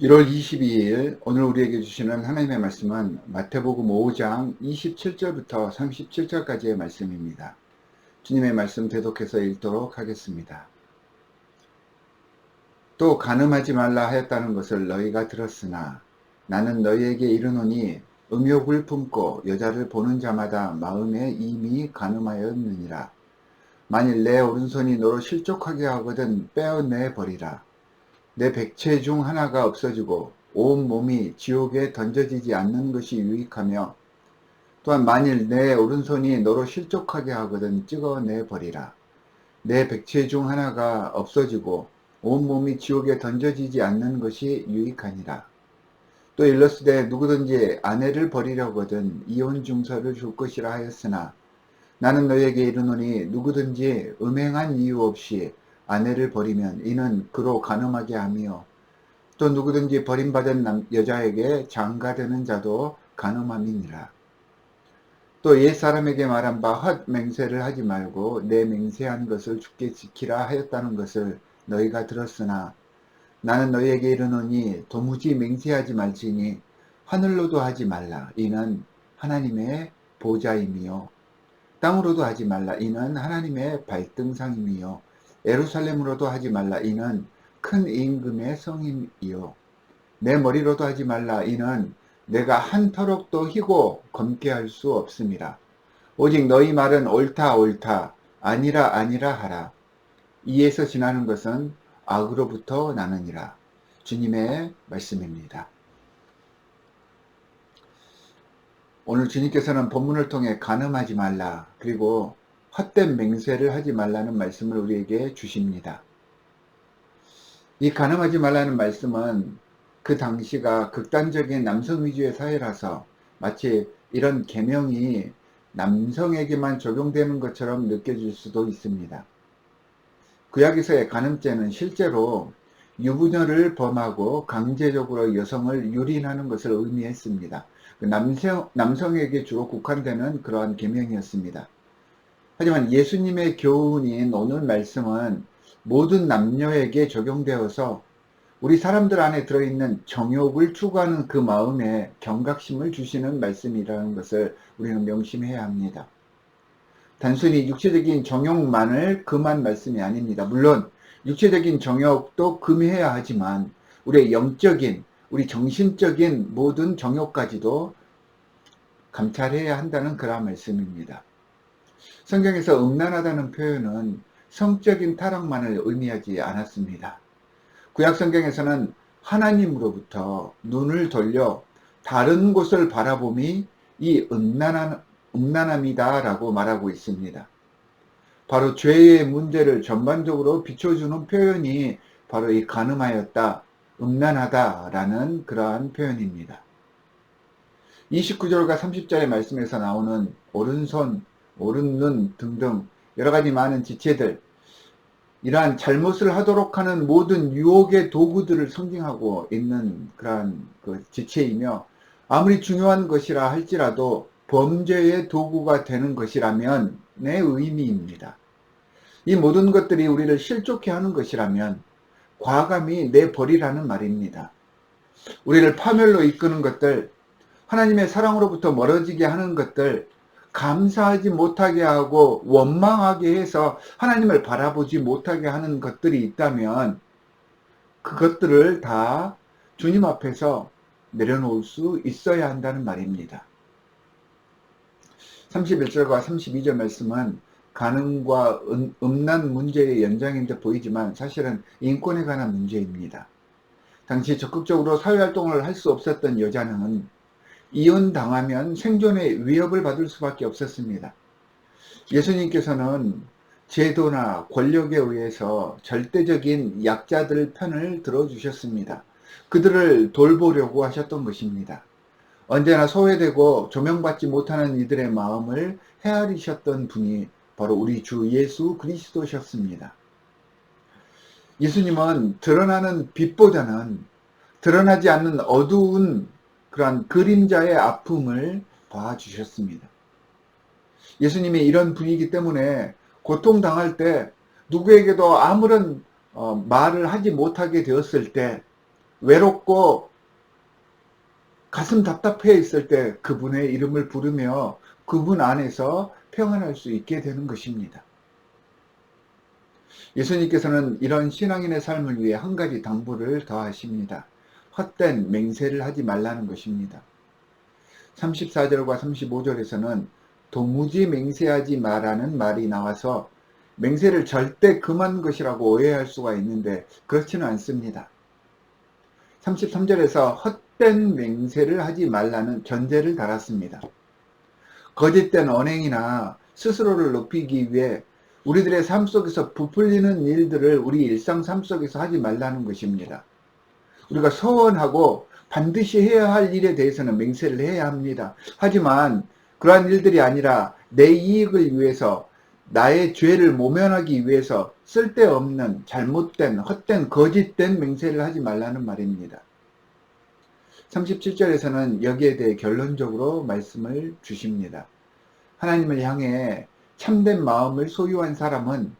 1월 22일 오늘 우리에게 주시는 하나님의 말씀은 마태복음 5장 27절부터 37절까지의 말씀입니다. 주님의 말씀 대독해서 읽도록 하겠습니다. 또 간음하지 말라 하였다는 것을 너희가 들었으나 나는 너희에게 이르노니 음욕을 품고 여자를 보는 자마다 마음에 이미 간음하였느니라. 만일 내 오른손이 너로 실족하게 하거든 빼어내 버리라. 내 백체 중 하나가 없어지고 온 몸이 지옥에 던져지지 않는 것이 유익하며, 또한 만일 내 오른손이 너로 실족하게 하거든 찍어내 버리라. 내 백체 중 하나가 없어지고 온 몸이 지옥에 던져지지 않는 것이 유익하니라. 또 일러스되 누구든지 아내를 버리려거든 이혼 증서를 줄 것이라 하였으나 나는 너희에게 이르노니 누구든지 음행한 이유 없이 아내를 버리면 이는 그로 간음하게 하며, 또 누구든지 버림받은 여자에게 장가되는 자도 간음함이니라. 또 옛사람에게 말한 바 헛 맹세를 하지 말고 내 맹세한 것을 주께 지키라 하였다는 것을 너희가 들었으나 나는 너희에게 이르노니 도무지 맹세하지 말지니 하늘로도 하지 말라 이는 하나님의 보좌임이요, 땅으로도 하지 말라 이는 하나님의 발등상임이요, 예루살렘으로도 하지 말라 이는 큰 임금의 성임이요, 내 머리로도 하지 말라 이는 내가 한 터럭도 희고 검게 할 수 없음이라. 오직 너희 말은 옳다 옳다 아니라 아니라 하라. 이에서 지나는 것은 악으로부터 나느니라. 주님의 말씀입니다. 오늘 주님께서는 본문을 통해 간음하지 말라, 그리고 헛된 맹세를 하지 말라는 말씀을 우리에게 주십니다. 이 간음하지 말라는 말씀은 그 당시가 극단적인 남성 위주의 사회라서 마치 이런 계명이 남성에게만 적용되는 것처럼 느껴질 수도 있습니다. 구약에서의 간음죄는 실제로 유부녀를 범하고 강제적으로 여성을 유린하는 것을 의미했습니다. 남성에게 주로 국한되는 그러한 계명이었습니다. 하지만 예수님의 교훈인 오늘 말씀은 모든 남녀에게 적용되어서 우리 사람들 안에 들어있는 정욕을 추구하는 그 마음에 경각심을 주시는 말씀이라는 것을 우리는 명심해야 합니다. 단순히 육체적인 정욕만을 금한 말씀이 아닙니다. 물론 육체적인 정욕도 금해야 하지만 우리의 영적인, 우리 정신적인 모든 정욕까지도 감찰해야 한다는 그런 말씀입니다. 성경에서 음란하다는 표현은 성적인 타락만을 의미하지 않았습니다. 구약 성경에서는 하나님으로부터 눈을 돌려 다른 곳을 바라봄이 이 음란함이다 라고 말하고 있습니다. 바로 죄의 문제를 전반적으로 비춰주는 표현이 바로 이 간음하였다, 음란하다 라는 그러한 표현입니다. 29절과 30절의 말씀에서 나오는 오른손, 오른눈 등등 여러가지 많은 지체들, 이러한 잘못을 하도록 하는 모든 유혹의 도구들을 상징하고 있는 그러한 그 지체이며, 아무리 중요한 것이라 할지라도 범죄의 도구가 되는 것이라면 내 의미입니다. 이 모든 것들이 우리를 실족해 하는 것이라면 과감히 내버리라는 말입니다. 우리를 파멸로 이끄는 것들, 하나님의 사랑으로부터 멀어지게 하는 것들, 감사하지 못하게 하고 원망하게 해서 하나님을 바라보지 못하게 하는 것들이 있다면 그것들을 다 주님 앞에서 내려놓을 수 있어야 한다는 말입니다. 31절과 32절 말씀은 간음과 음란 문제의 연장인 듯 보이지만 사실은 인권에 관한 문제입니다. 당시 적극적으로 사회활동을 할 수 없었던 여자는 이혼당하면 생존의 위협을 받을 수밖에 없었습니다. 예수님께서는 제도나 권력에 의해서 절대적인 약자들 편을 들어주셨습니다. 그들을 돌보려고 하셨던 것입니다. 언제나 소외되고 조명받지 못하는 이들의 마음을 헤아리셨던 분이 바로 우리 주 예수 그리스도셨습니다. 예수님은 드러나는 빛보다는 드러나지 않는 어두운 그러한 그림자의 아픔을 봐주셨습니다. 예수님이 이런 분이기 때문에 고통당할 때 누구에게도 아무런 말을 하지 못하게 되었을 때 외롭고 가슴 답답해 있을 때 그분의 이름을 부르며 그분 안에서 평안할 수 있게 되는 것입니다. 예수님께서는 이런 신앙인의 삶을 위해 한 가지 당부를 더하십니다. 헛된 맹세를 하지 말라는 것입니다. 34절과 35절에서는 도무지 맹세하지 마라는 말이 나와서 맹세를 절대 금한 것이라고 오해할 수가 있는데 그렇지는 않습니다. 33절에서 헛된 맹세를 하지 말라는 전제를 달았습니다. 거짓된 언행이나 스스로를 높이기 위해 우리들의 삶 속에서 부풀리는 일들을 우리 일상 삶 속에서 하지 말라는 것입니다. 우리가 소원하고 반드시 해야 할 일에 대해서는 맹세를 해야 합니다. 하지만 그러한 일들이 아니라 내 이익을 위해서 나의 죄를 모면하기 위해서 쓸데없는 잘못된 헛된 거짓된 맹세를 하지 말라는 말입니다. 37절에서는 여기에 대해 결론적으로 말씀을 주십니다. 하나님을 향해 참된 마음을 소유한 사람은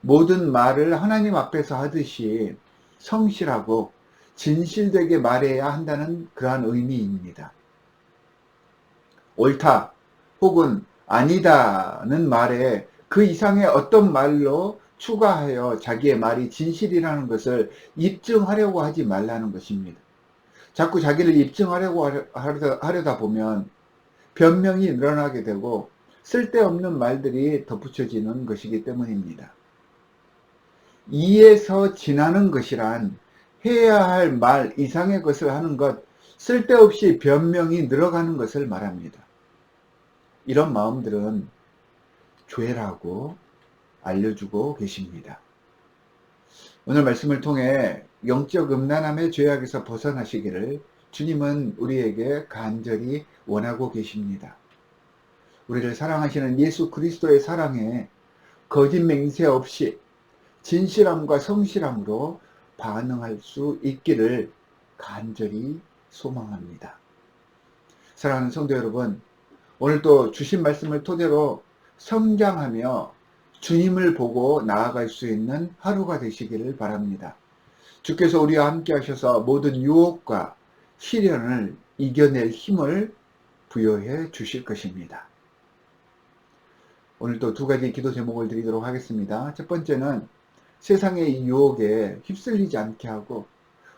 모든 말을 하나님 앞에서 하듯이 성실하고 진실되게 말해야 한다는 그러한 의미입니다. 옳다 혹은 아니다는 말에 그 이상의 어떤 말로 추가하여 자기의 말이 진실이라는 것을 입증하려고 하지 말라는 것입니다. 자꾸 자기를 입증하려고 하려다 보면 변명이 늘어나게 되고 쓸데없는 말들이 덧붙여지는 것이기 때문입니다. 이에서 지나는 것이란 해야 할 말 이상의 것을 하는 것, 쓸데없이 변명이 늘어가는 것을 말합니다. 이런 마음들은 죄라고 알려주고 계십니다. 오늘 말씀을 통해 영적 음란함의 죄악에서 벗어나시기를 주님은 우리에게 간절히 원하고 계십니다. 우리를 사랑하시는 예수 그리스도의 사랑에 거짓 맹세 없이 진실함과 성실함으로 반응할 수 있기를 간절히 소망합니다. 사랑하는 성도 여러분, 오늘도 주신 말씀을 토대로 성장하며 주님을 보고 나아갈 수 있는 하루가 되시기를 바랍니다. 주께서 우리와 함께 하셔서 모든 유혹과 시련을 이겨낼 힘을 부여해 주실 것입니다. 오늘도 두 가지 기도 제목을 드리도록 하겠습니다. 첫 번째는 세상의 유혹에 휩쓸리지 않게 하고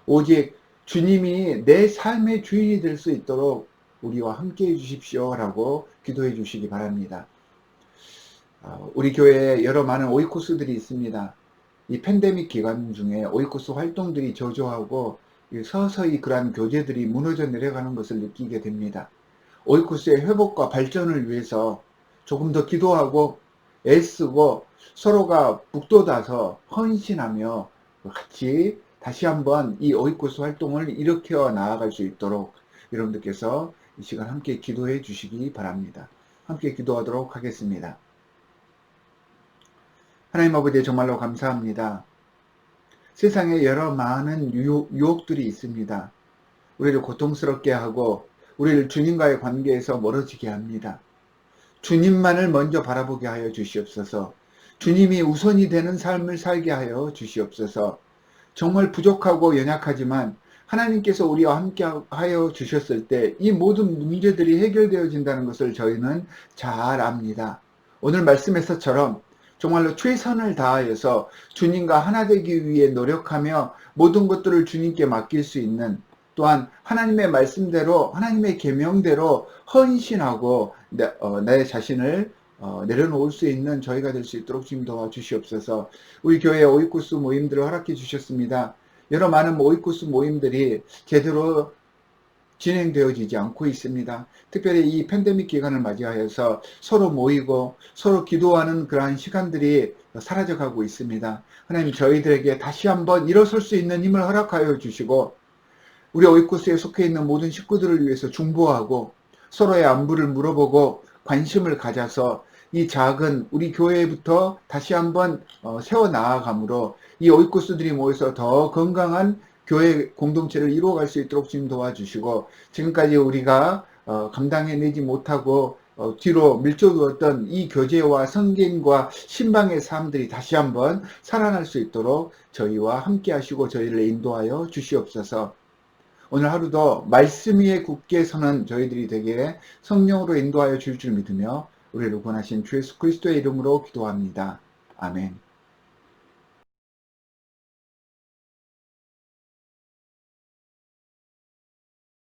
오직 주님이 내 삶의 주인이 될 수 있도록 우리와 함께 해 주십시오 라고 기도해 주시기 바랍니다. 우리 교회에 여러 많은 오이코스들이 있습니다. 이 팬데믹 기간 중에 오이코스 활동들이 저조하고 서서히 그러한 교제들이 무너져 내려가는 것을 느끼게 됩니다. 오이코스의 회복과 발전을 위해서 조금 더 기도하고 애쓰고 서로가 북돋아서 헌신하며 같이 다시 한번 이 오이코스 활동을 일으켜 나아갈 수 있도록 여러분들께서 이 시간 함께 기도해 주시기 바랍니다. 함께 기도하도록 하겠습니다. 하나님 아버지 정말로 감사합니다. 세상에 여러 많은 유혹들이 있습니다. 우리를 고통스럽게 하고 우리를 주님과의 관계에서 멀어지게 합니다. 주님만을 먼저 바라보게 하여 주시옵소서. 주님이 우선이 되는 삶을 살게 하여 주시옵소서. 정말 부족하고 연약하지만 하나님께서 우리와 함께 하여 주셨을 때 이 모든 문제들이 해결되어진다는 것을 저희는 잘 압니다. 오늘 말씀에서처럼 정말로 최선을 다하여서 주님과 하나 되기 위해 노력하며 모든 것들을 주님께 맡길 수 있는, 또한 하나님의 말씀대로 하나님의 계명대로 헌신하고 내 자신을 내려놓을 수 있는 저희가 될 수 있도록 주님 도와주시옵소서. 우리 교회 오이코스 모임들을 허락해 주셨습니다. 여러 많은 오이코스 모임들이 제대로 진행되어지지 않고 있습니다. 특별히 이 팬데믹 기간을 맞이하여서 서로 모이고 서로 기도하는 그러한 시간들이 사라져가고 있습니다. 하나님, 저희들에게 다시 한번 일어설 수 있는 힘을 허락하여 주시고 우리 오이코스에 속해 있는 모든 식구들을 위해서 중보하고 서로의 안부를 물어보고 관심을 가져서 이 작은 우리 교회부터 다시 한번 세워나아가므로 이 오이코스들이 모여서 더 건강한 교회 공동체를 이루어갈 수 있도록 주님 도와주시고, 지금까지 우리가 감당해내지 못하고 뒤로 밀쳐두었던 이 교제와 성경과 신방의 삶들이 다시 한번 살아날 수 있도록 저희와 함께 하시고 저희를 인도하여 주시옵소서. 오늘 하루도 말씀 위에 굳게 서는 저희들이 되기에 성령으로 인도하여 줄 믿으며 우리를 구원하신 주 예수 그리스도의 이름으로 기도합니다. 아멘.